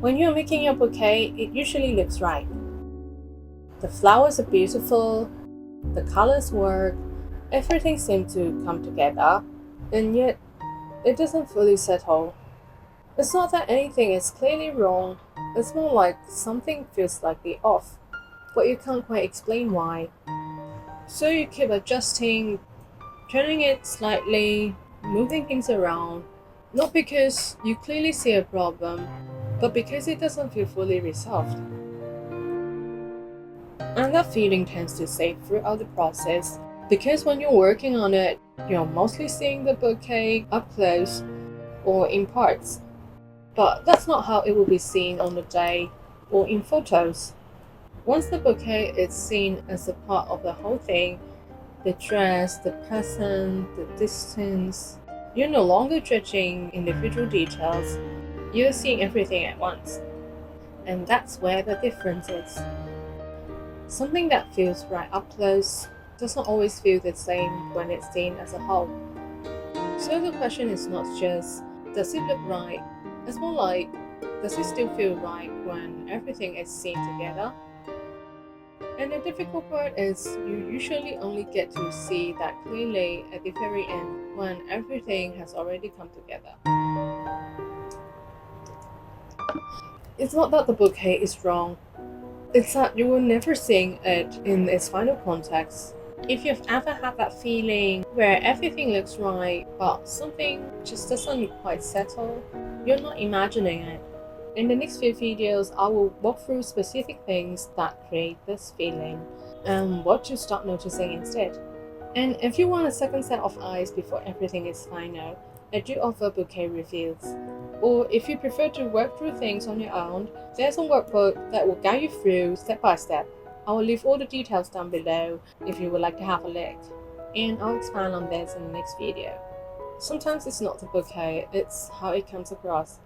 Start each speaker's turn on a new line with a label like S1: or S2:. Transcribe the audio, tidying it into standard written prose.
S1: When you're making your bouquet, it usually looks right. The flowers are beautiful, the colors work, everything seems to come together, and yet it doesn't fully settle. It's not that anything is clearly wrong, it's more like something feels slightly off, but you can't quite explain why. So you keep adjusting, turning it slightly, moving things around, not because you clearly see a problem, but because it doesn't feel fully resolved. And that feeling tends to stay throughout the process, because when you're working on it, you're mostly seeing the bouquet up close or in parts. But that's not how it will be seen on the day or in photos. Once the bouquet is seen as a part of the whole thing, the dress, the present, the distance, you're no longer judging individual details, you're seeing everything at once. And that's where the difference is. Something that feels right up close doesn't always feel the same when it's seen as a whole. So the question is not just, does it look right? It's more like, does it still feel right when everything is seen together? And the difficult part is you usually only get to see that clearly at the very end when everything has already come together. It's not that the bouquet is wrong, it's that you will never see it in its final context. If you've ever had that feeling where everything looks right but something just doesn't quite settle, you're not imagining it. In the next few videos, I will walk through specific things that create this feeling and what to start noticing instead. And if you want a second set of eyes before everything is final, I do offer bouquet reviews. Or if you prefer to work through things on your own, there's a workbook that will guide you through step by step. I will leave all the details down below if you would like to have a look. And I'll expand on this in the next video. Sometimes it's not the bouquet, it's how it comes across.